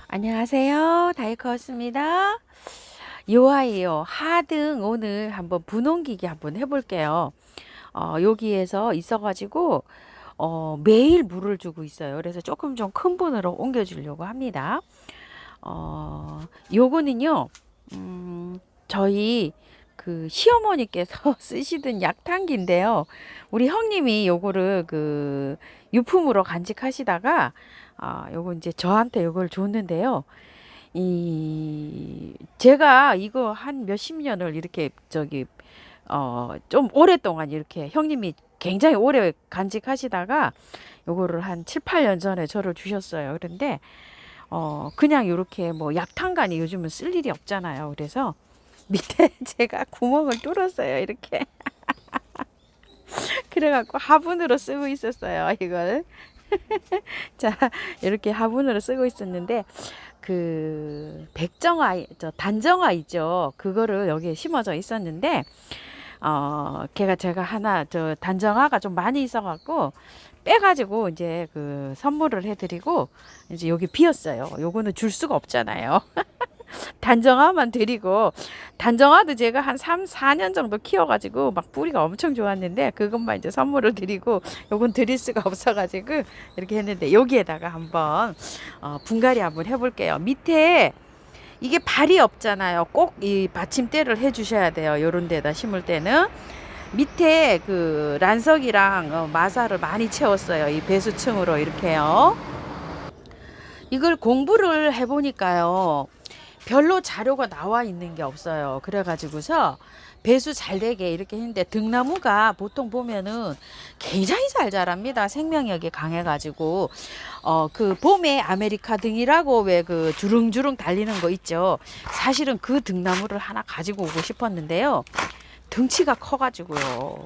안녕하세요. 다이커스입니다. 요 아이요. 하등 오늘 한번 분홍기기 한번 해볼게요. 여기에서 있어가지고 매일 물을 주고 있어요. 그래서 조금 좀 큰 분으로 옮겨주려고 합니다. 요거는요. 저희 그 시어머니께서 쓰시던 약탕기인데요. 우리 형님이 요거를 그 유품으로 간직하시다가 요거 이제 저한테 요걸 줬는데요. 이 제가 이거 한 몇십 년을 이렇게 좀 오랫동안 이렇게 형님이 굉장히 오래 간직하시다가 요거를 한 7, 8년 전에 저를 주셨어요. 그런데 그냥 요렇게 뭐 약탕간이 요즘은 쓸 일이 없잖아요. 그래서 밑에 제가 구멍을 뚫었어요. 이렇게. 그래갖고 화분으로 쓰고 있었어요. 이걸. 자, 이렇게 화분으로 쓰고 있었는데 그 백정화, 저 단정화 있죠. 그거를 여기에 심어져 있었는데 걔가 제가 하나 저 단정화가 좀 많이 있어갖고 빼가지고 이제 그 선물을 해드리고 이제 여기 비었어요. 요거는 줄 수가 없잖아요. 단정화만 드리고 단정화도 제가 한 3, 4년 정도 키워가지고 막 뿌리가 엄청 좋았는데 그것만 이제 선물을 드리고 요건 드릴 수가 없어가지고 이렇게 했는데 여기에다가 한번 분갈이 한번 해볼게요. 밑에 이게 발이 없잖아요. 꼭 이 받침대를 해주셔야 돼요. 요런 데다 심을 때는 밑에 그 란석이랑 마사를 많이 채웠어요. 이 배수층으로 이렇게요. 이걸 공부를 해보니까요. 별로 자료가 나와 있는 게 없어요. 그래가지고서 배수 잘 되게 이렇게 했는데 등나무가 보통 보면은 굉장히 잘 자랍니다. 생명력이 강해가지고 그 봄에 아메리카 등이라고 왜 그 주릉주릉 달리는 거 있죠. 사실은 그 등나무를 하나 가지고 오고 싶었는데요. 등치가 커가지고요.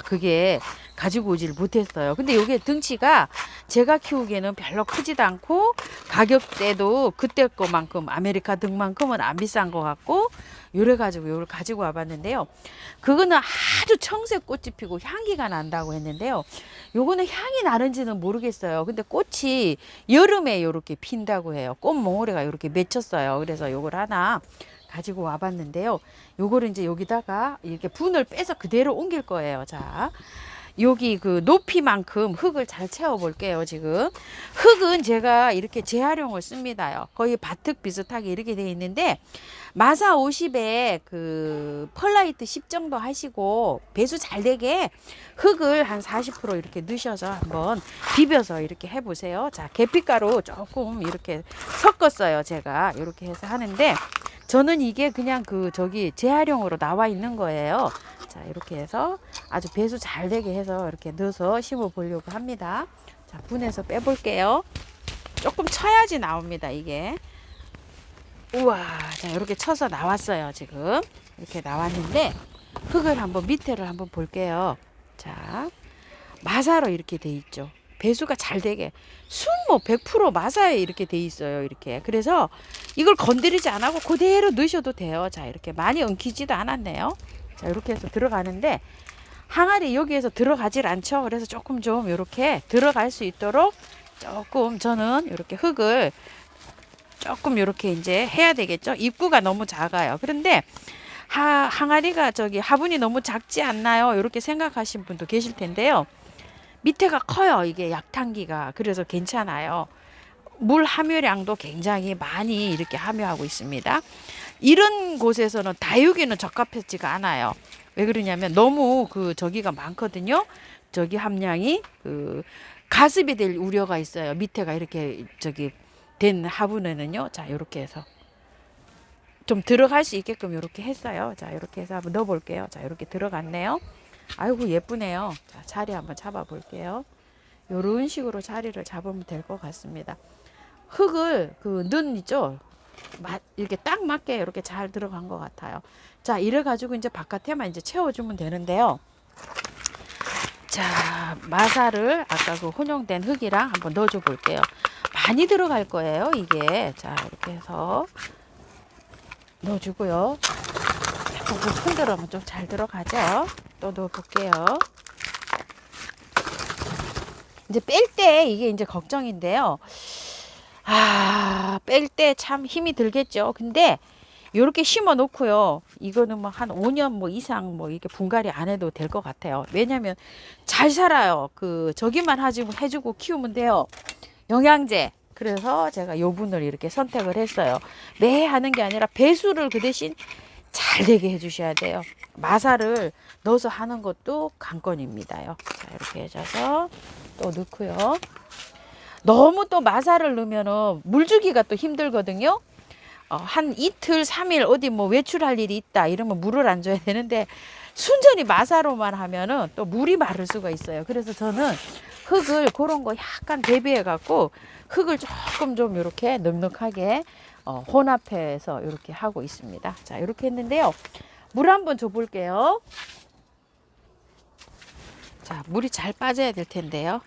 그게 가지고 오지를 못했어요. 근데 이게 등치가 제가 키우기에는 별로 크지도 않고 가격대도 그때 거만큼 아메리카 등만큼은 안 비싼 것 같고 요래 가지고 요걸 가지고 와봤는데요. 그거는 아주 청색 꽃이 피고 향기가 난다고 했는데요. 요거는 향이 나는지는 모르겠어요. 근데 꽃이 여름에 요렇게 핀다고 해요. 꽃 몽우리가 요렇게 맺혔어요. 그래서 요걸 하나 가지고 와봤는데요. 요거를 이제 여기다가 이렇게 분을 빼서 그대로 옮길 거예요. 자, 여기 그 높이만큼 흙을 잘 채워 볼게요. 지금 흙은 제가 이렇게 재활용을 씁니다요. 거의 바특 비슷하게 이렇게 되어 있는데 마사 50에 그 펄라이트 10 정도 하시고 배수 잘 되게 흙을 한 40% 이렇게 넣으셔서 한번 비벼서 이렇게 해보세요. 자, 계피가루 조금 이렇게 섞었어요. 제가 이렇게 해서 하는데 저는 이게 그냥 그 저기 재활용으로 나와 있는 거예요. 자, 이렇게 해서 아주 배수 잘 되게 해서 이렇게 넣어서 심어 보려고 합니다. 자, 분해서 빼볼게요. 조금 쳐야지 나옵니다, 이게. 우와, 자, 이렇게 쳐서 나왔어요, 지금. 이렇게 나왔는데, 흙을 한번 밑에를 한번 볼게요. 자, 마사로 이렇게 돼 있죠. 배수가 잘 되게 순 뭐 100% 마사에 이렇게 돼 있어요. 이렇게. 그래서 이걸 건드리지 안 하고 그대로 넣으셔도 돼요. 자, 이렇게 많이 엉키지도 않았네요. 자, 이렇게 해서 들어가는데 항아리 여기에서 들어가질 않죠. 그래서 조금 좀 이렇게 들어갈 수 있도록 조금 저는 이렇게 흙을 조금 이렇게 이제 해야 되겠죠. 입구가 너무 작아요. 그런데 항아리가 저기 화분이 너무 작지 않나요? 이렇게 생각하신 분도 계실 텐데요. 밑에가 커요. 이게 약탕기가. 그래서 괜찮아요. 물 함유량도 굉장히 많이 이렇게 함유하고 있습니다. 이런 곳에서는 다육이는 적합하지가 않아요. 왜 그러냐면 너무 그 저기가 많거든요. 저기 함량이 그 가습이 될 우려가 있어요. 밑에가 이렇게 저기 된 화분에는요. 자, 이렇게 해서 좀 들어갈 수 있게끔 이렇게 했어요. 자, 이렇게 해서 한번 넣어 볼게요. 자, 이렇게 들어갔네요. 아이고 예쁘네요. 자, 자리 한번 잡아 볼게요. 요런 식으로 자리를 잡으면 될 것 같습니다. 흙을 그 눈 있죠? 이렇게 딱 맞게 이렇게 잘 들어간 것 같아요. 자, 이래 가지고 이제 바깥에만 이제 채워주면 되는데요. 자, 마사를 아까 그 혼용된 흙이랑 한번 넣어줘 볼게요. 많이 들어갈 거예요, 이게. 자, 이렇게 해서 넣어주고요. 조금 흔들어면 좀 잘 들어가죠. 또 넣어볼게요. 이제 뺄 때 이게 이제 걱정인데요. 뺄 때 참 힘이 들겠죠. 근데 요렇게 심어 놓고요. 이거는 뭐 한 5년 뭐 이상 뭐 이렇게 분갈이 안 해도 될 것 같아요. 왜냐면 잘 살아요. 그 저기만 하지 해주고 키우면 돼요. 영양제. 그래서 제가 요 분을 이렇게 선택을 했어요. 매 하는 게 아니라 배수를 그 대신 잘 되게 해주셔야 돼요. 마사를 넣어서 하는 것도 관건입니다요. 자, 이렇게 해줘서 또 넣고요. 너무 또 마사를 넣으면은 물 주기가 또 힘들거든요. 한 이틀, 3일 어디 뭐 외출할 일이 있다 이러면 물을 안 줘야 되는데 순전히 마사로만 하면은 또 물이 마를 수가 있어요. 그래서 저는 흙을 그런 거 약간 대비해 갖고 흙을 조금 좀 이렇게 넉넉하게 혼합해서 이렇게 하고 있습니다. 자, 이렇게 했는데요. 물 한번 줘 볼게요. 자, 물이 잘 빠져야 될 텐데요.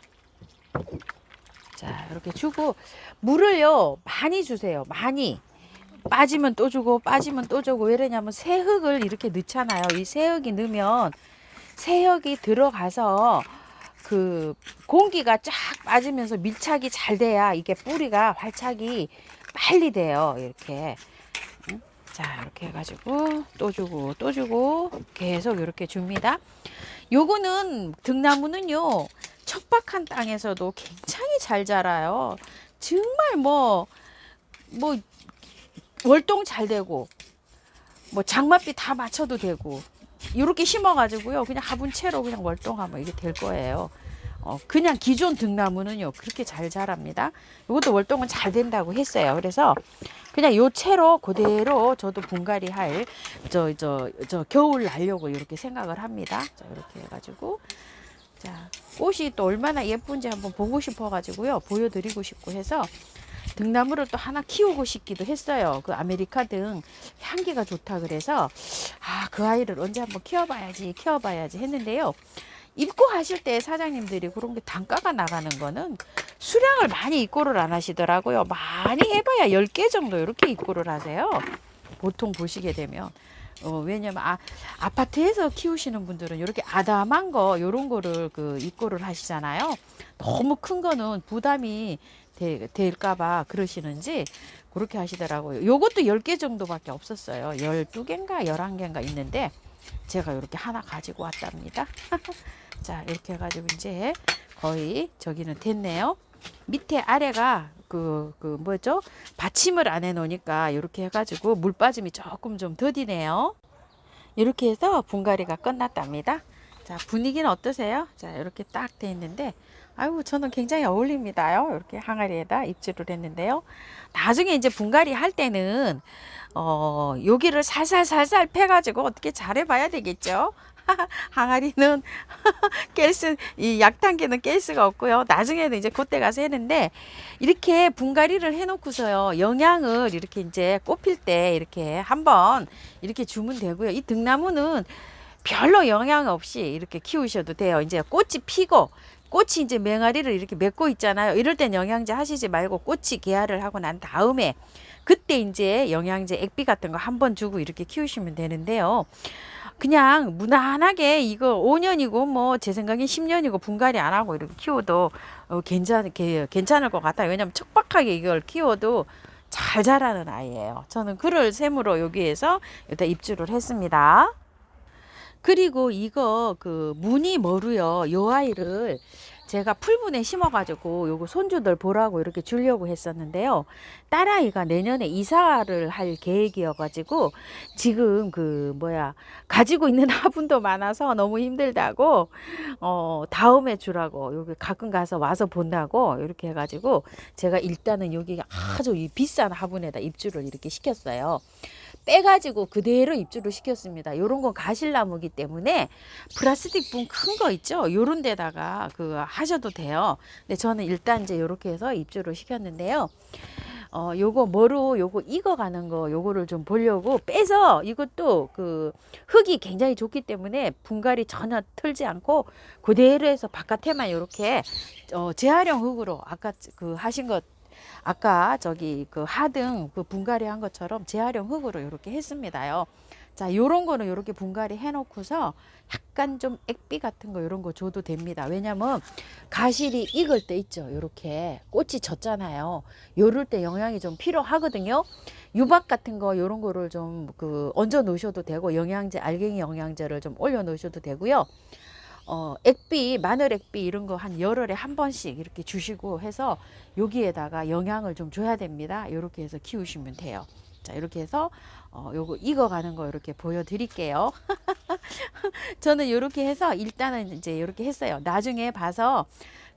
자, 이렇게 주고 물을요 많이 주세요. 많이. 빠지면 또 주고 빠지면 또 주고. 왜냐면 새흙을 이렇게 넣잖아요. 이 새흙이 넣으면 새흙이 들어가서 그 공기가 쫙 빠지면서 밀착이 잘 돼야 이게 뿌리가 활착이 빨리 돼요. 이렇게. 자, 이렇게 해가지고 또 주고 또 주고 계속 이렇게 줍니다. 요거는 등나무는요 척박한 땅에서도 굉장히 잘 자라요. 정말 뭐 월동 잘 되고 뭐 장맛비 다 맞춰도 되고 이렇게 심어 가지고요 그냥 화분채로 그냥 월동하면 이게 될 거예요. 그냥 기존 등나무는요 그렇게 잘 자랍니다. 이것도 월동은 잘 된다고 했어요. 그래서 그냥 요 채로 그대로 저도 분갈이 할 저 겨울 날려고 이렇게 생각을 합니다. 자, 이렇게 해가지고 자, 꽃이 또 얼마나 예쁜지 한번 보고 싶어 가지고요 보여드리고 싶고 해서 등나무를 또 하나 키우고 싶기도 했어요. 그 아메리카 등 향기가 좋다 그래서 그 아이를 언제 한번 키워봐야지 했는데요. 입고하실 때 사장님들이 그런 게 단가가 나가는 거는 수량을 많이 입고를 안 하시더라고요. 많이 해봐야 10개 정도 이렇게 입고를 하세요. 보통 보시게 되면. 왜냐면 아파트에서 키우시는 분들은 이렇게 아담한 거 요런 거를 그 입고를 하시잖아요. 너무 큰 거는 부담이 될까봐 그러시는지 그렇게 하시더라고요. 요것도 10개 정도밖에 없었어요. 12개인가 11개인가 있는데 제가 이렇게 하나 가지고 왔답니다. 자, 이렇게 해가지고 이제 거의 저기는 됐네요. 밑에 아래가 뭐죠? 받침을 안 해놓으니까 이렇게 해가지고 물 빠짐이 조금 좀 더디네요. 이렇게 해서 분갈이가 끝났답니다. 자, 분위기는 어떠세요? 자, 이렇게 딱 돼 있는데 아이고 저는 굉장히 어울립니다요. 이렇게 항아리에다 입주를 했는데요. 나중에 이제 분갈이 할 때는 여기를 살살 패가지고 어떻게 잘해봐야 되겠죠. 항아리는 이 약탕기는 깰 수가 없고요. 나중에는 이제 그때 가서 했는데 이렇게 분갈이를 해놓고서요 영양을 이렇게 이제 꽃필 때 이렇게 한번 이렇게 주면 되고요. 이 등나무는 별로 영양 없이 이렇게 키우셔도 돼요. 이제 꽃이 피고 꽃이 이제 맹아리를 이렇게 맺고 있잖아요. 이럴 땐 영양제 하시지 말고 꽃이 개화를 하고 난 다음에 그때 이제 영양제 액비 같은 거 한번 주고 이렇게 키우시면 되는데요. 그냥 무난하게 이거 5년이고 뭐 제 생각엔 10년이고 분갈이 안 하고 이렇게 키워도 괜찮을 것 같아요. 왜냐면 척박하게 이걸 키워도 잘 자라는 아이예요. 저는 그럴 셈으로 여기에서 일단 입주를 했습니다. 그리고 이거 무늬 머루요. 요 아이를 제가 풀분에 심어가지고 요거 손주들 보라고 이렇게 주려고 했었는데요. 딸아이가 내년에 이사를 할 계획이어가지고 지금 가지고 있는 화분도 많아서 너무 힘들다고 다음에 주라고 여기 가끔 가서 와서 본다고 이렇게 해가지고 제가 일단은 여기 아주 비싼 화분에다 입주를 이렇게 시켰어요. 빼가지고 그대로 입주를 시켰습니다. 요런 건 가실나무기 때문에 플라스틱 분 큰 거 있죠? 요런 데다가 하셔도 돼요. 근데 저는 일단 이제 요렇게 해서 입주를 시켰는데요. 요거 머루 요거 익어가는 거 요거를 좀 보려고 빼서 이것도 흙이 굉장히 좋기 때문에 분갈이 전혀 틀지 않고 그대로 해서 바깥에만 요렇게 재활용 흙으로 아까 하신 것 아까 저기 하등 분갈이 한 것처럼 재활용 흙으로 이렇게 했습니다요. 자, 요런 거는 요렇게 분갈이 해 놓고서 약간 좀 액비 같은 거 요런 거 줘도 됩니다. 왜냐면 가실이 익을 때 있죠. 요렇게 꽃이 졌잖아요. 요럴 때 영양이 좀 필요하거든요. 유박 같은 거 요런 거를 좀 얹어 놓으셔도 되고, 영양제, 알갱이 영양제를 좀 올려 놓으셔도 되고요. 액비, 마늘 액비 이런 거 한 열흘에 한 번씩 이렇게 주시고 해서 여기에다가 영양을 좀 줘야 됩니다. 이렇게 해서 키우시면 돼요. 자, 이렇게 해서 요거 익어가는 거 이렇게 보여드릴게요. 저는 이렇게 해서 일단은 이제 이렇게 했어요. 나중에 봐서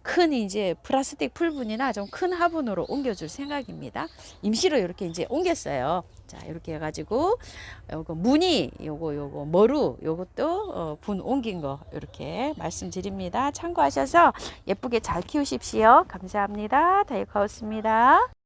큰 이제 플라스틱 풀분이나 좀 큰 화분으로 옮겨줄 생각입니다. 임시로 이렇게 이제 옮겼어요. 자, 이렇게 해가지고 요거 무늬, 요거 머루, 요것도 분 옮긴 거 이렇게 말씀드립니다. 참고하셔서 예쁘게 잘 키우십시오. 감사합니다. 다이커였습니다.